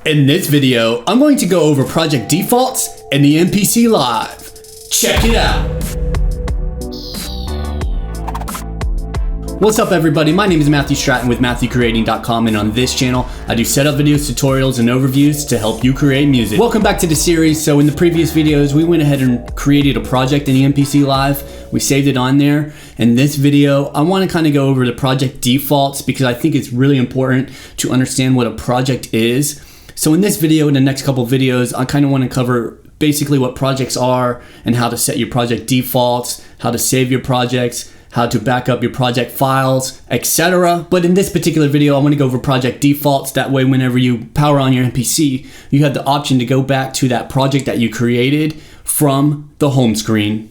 In this video, I'm going to go over project defaults and the MPC Live. Check it out. What's up everybody, my name is Matthew Stratton with MatthewCreating.com, and on this channel, I do setup videos, tutorials, and overviews to help you create music. Welcome back to the series. So in the previous videos, we went ahead and created a project in the MPC Live. We saved it on there. In this video, I want to kind of go over the project defaults because I think it's really important to understand what a project is. So in this video, in the next couple videos, I kind of want to cover basically what projects are and how to set your project defaults, how to save your projects, how to back up your project files, etc. But in this particular video, I want to go over project defaults. That way, whenever you power on your MPC, you have the option to go back to that project that you created from the home screen.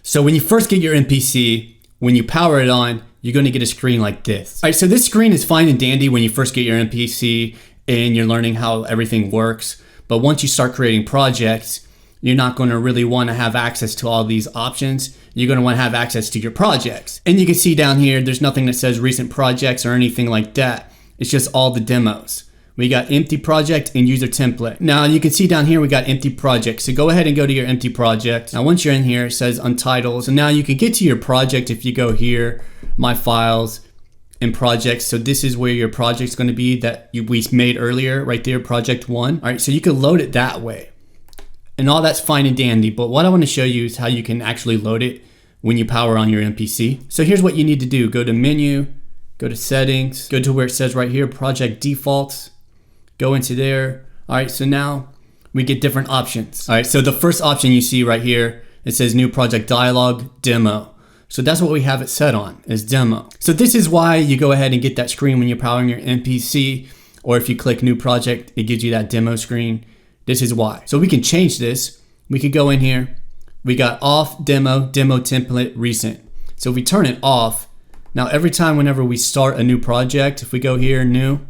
So when you first get your MPC, when you power it on, you're going to get a screen like this. All right, so this screen is fine and dandy when you first get your MPC and you're learning how everything works. But once you start creating projects, you're not going to really want to have access to all these options. You're going to want to have access to your projects. And you can see down here, there's nothing that says recent projects or anything like that. It's just all the demos. We got empty project and user template. Now you can see down here, we got empty project. So go ahead and go to your empty project. Now once you're in here, it says Untitled. So now you can get to your project if you go here, My Files, and Projects. So this is where your project's going to be that we made earlier, right there, project 1. All right, so you can load it that way. And all that's fine and dandy, but what I want to show you is how you can actually load it when you power on your MPC. So here's what you need to do. Go to menu, go to settings, go to where it says right here, project defaults, go into there. All right, so now we get different options. All right, so the first option you see right here, it says new project dialog, demo. So that's what we have it set on, is demo. So this is why you go ahead and get that screen when you're powering your MPC, or if you click new project, it gives you that demo screen. This is why. So we can change this. We could go in here. We got off, demo, demo template, recent. So if we turn it off, now every time whenever we start a new project, if we go here, new,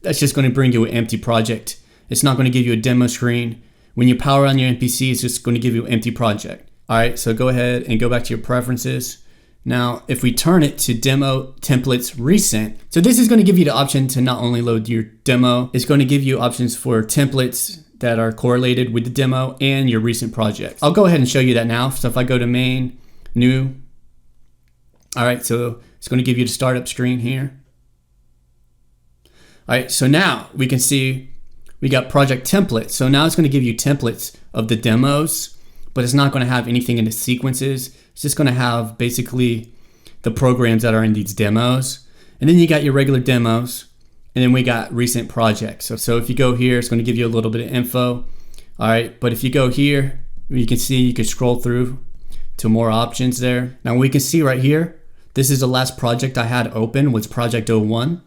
that's just going to bring you an empty project. It's not going to give you a demo screen. When you power on your MPC, it's just going to give you an empty project. All right, so go ahead and go back to your preferences. Now, if we turn it to demo templates recent, so this is going to give you the option to not only load your demo, it's going to give you options for templates that are correlated with the demo and your recent projects. I'll go ahead and show you that now. So if I go to main, new, all right, so it's going to give you the startup screen here. All right, so now we can see we got project templates. So now it's going to give you templates of the demos, but it's not going to have anything in the sequences. It's just going to have basically the programs that are in these demos. And then you got your regular demos, and then we got recent projects. So if you go here, it's going to give you a little bit of info. All right, but if you go here, you can see you can scroll through to more options there. Now we can see right here, this is the last project I had open, was project 01.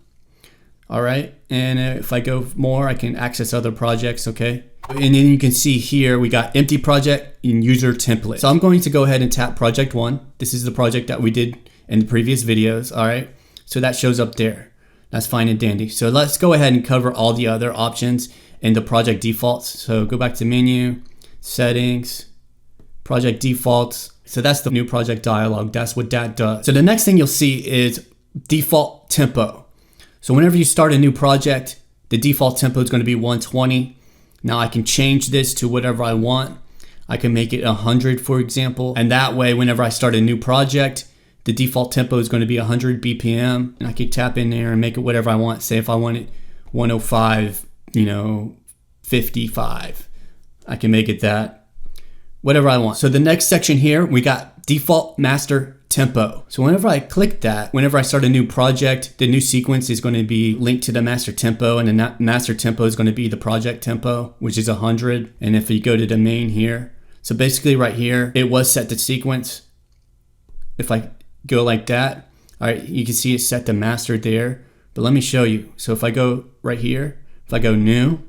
All right, and if I go more, I can access other projects, okay? And then you can see here, we got empty project and user template. So I'm going to go ahead and tap project 1. This is the project that we did in the previous videos, all right? So that shows up there. That's fine and dandy. So let's go ahead and cover all the other options in the project defaults. So go back to menu, settings, project defaults. So that's the new project dialog. That's what that does. So the next thing you'll see is default tempo. So whenever you start a new project, the default tempo is going to be 120. Now I can change this to whatever I want. I can make it 100, for example. And that way, whenever I start a new project, the default tempo is going to be 100 BPM. And I can tap in there and make it whatever I want. Say if I want it 105, 55, I can make it that, whatever I want. So the next section here, we got default master tempo. So whenever I click that, whenever I start a new project, the new sequence is going to be linked to the master tempo, and the master tempo is going to be the project tempo, which is 100. And if you go to the main here, so basically right here, it was set to sequence. If I go like that, all right, you can see it's set to master there, but let me show you. So if I go right here, if I go new,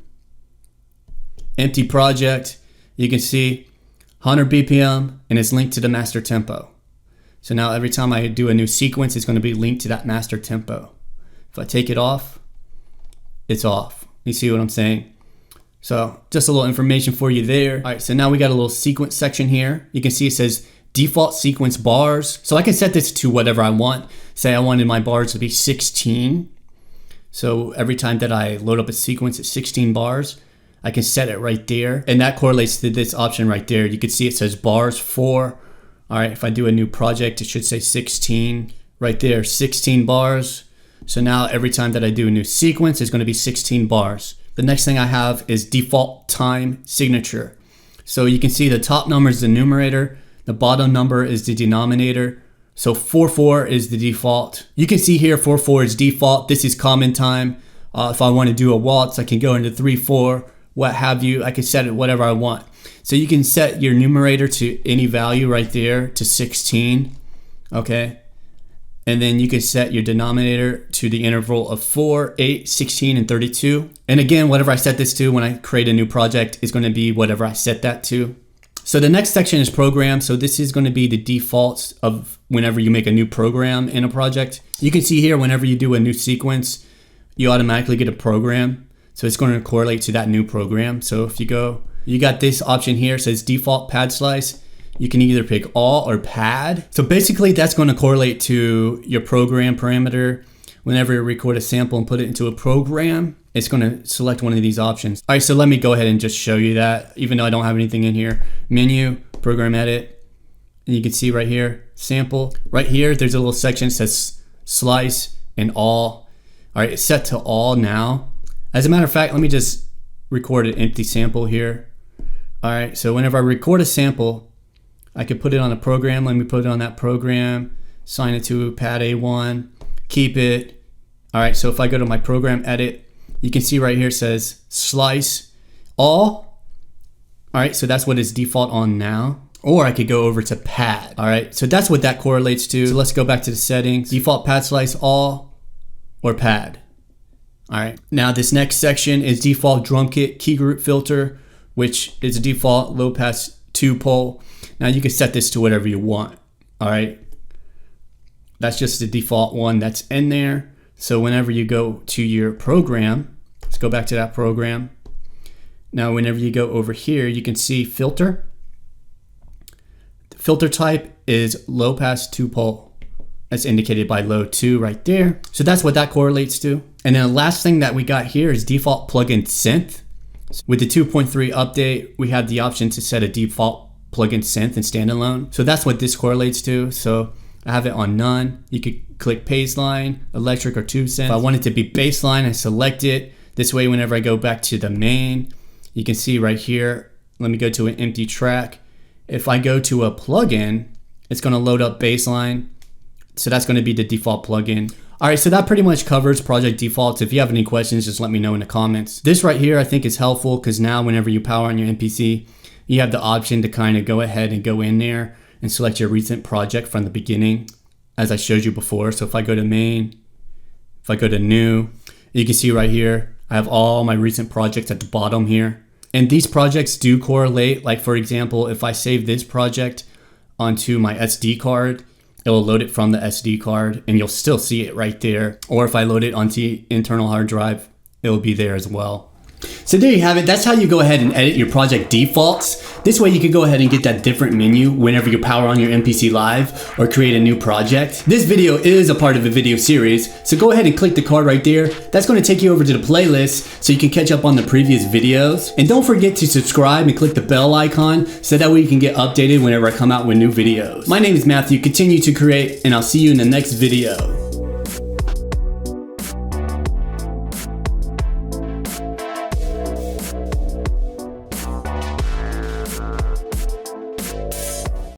empty project, you can see 100 BPM and it's linked to the master tempo. So now every time I do a new sequence, it's going to be linked to that master tempo. If I take it off, it's off. You see what I'm saying? So just a little information for you there. All right, so now we got a little sequence section here. You can see it says default sequence bars. So I can set this to whatever I want. Say I wanted my bars to be 16. So every time that I load up a sequence at 16 bars, I can set it right there. And that correlates to this option right there. You can see it says bars 4. All right, if I do a new project, it should say 16 right there, 16 bars. So now every time that I do a new sequence, it's going to be 16 bars. The next thing I have is default time signature. So you can see the top number is the numerator, the bottom number is the denominator. So 4/4 is the default. You can see here 4/4 is default. This is common time. If I want to do a waltz, I can go into 3/4, what have you. I can set it whatever I want. So you can set your numerator to any value right there to 16. Okay. And then you can set your denominator to the interval of 4, 8, 16, and 32. And again, whatever I set this to when I create a new project is going to be whatever I set that to. So the next section is program. So this is going to be the defaults of whenever you make a new program in a project. You can see here, whenever you do a new sequence, you automatically get a program. So it's going to correlate to that new program. So if you go, you got this option here, it says default pad slice. You can either pick all or pad. So basically that's going to correlate to your program parameter. Whenever you record a sample and put it into a program, it's going to select one of these options. All right, so let me go ahead and just show you that, even though I don't have anything in here. Menu, program edit, and you can see right here, sample. Right here, there's a little section that says slice and all. All right, it's set to all now. As a matter of fact, let me just record an empty sample here. All right, so whenever I record a sample, I could put it on a program. Let me put it on that program, assign it to pad A1, keep it. All right, so if I go to my program edit, you can see right here it says slice all. All right, so that's what is default on now. Or I could go over to pad. All right, so that's what that correlates to. So let's go back to the settings. Default pad slice all or pad. All right, now this next section is default drum kit key group filter, which is a default low pass 2-pole. Now you can set this to whatever you want. All right, that's just the default one that's in there. So whenever you go to your program, let's go back to that program. Now whenever you go over here, you can see filter. The filter type is low pass 2-pole. That's indicated by low 2 right there. So that's what that correlates to. And then the last thing that we got here is default plugin synth. With the 2.3 update, we have the option to set a default plugin synth and standalone. So that's what this correlates to. So I have it on none. You could click baseline, electric, or tube synth. If I want it to be baseline, I select it. This way, whenever I go back to the main, you can see right here, let me go to an empty track. If I go to a plugin, it's going to load up baseline. So that's going to be the default plugin. All right, so that pretty much covers project defaults. If you have any questions, just let me know in the comments. This right here I think is helpful because now whenever you power on your MPC, you have the option to kind of go ahead and go in there and select your recent project from the beginning, as I showed you before. So if I go to main, if I go to new, you can see right here, I have all my recent projects at the bottom here. And these projects do correlate. Like for example, if I save this project onto my SD card, it will load it from the SD card and you'll still see it right there. Or if I load it onto internal hard drive, it will be there as well. So there you have it. That's how you go ahead and edit your project defaults. This way you can go ahead and get that different menu whenever you power on your MPC Live or create a new project. This video is a part of a video series, so go ahead and click the card right there. That's going to take you over to the playlist so you can catch up on the previous videos. And don't forget to subscribe and click the bell icon so that way you can get updated whenever I come out with new videos. My name is Matthew. Continue to create, and I'll see you in the next video.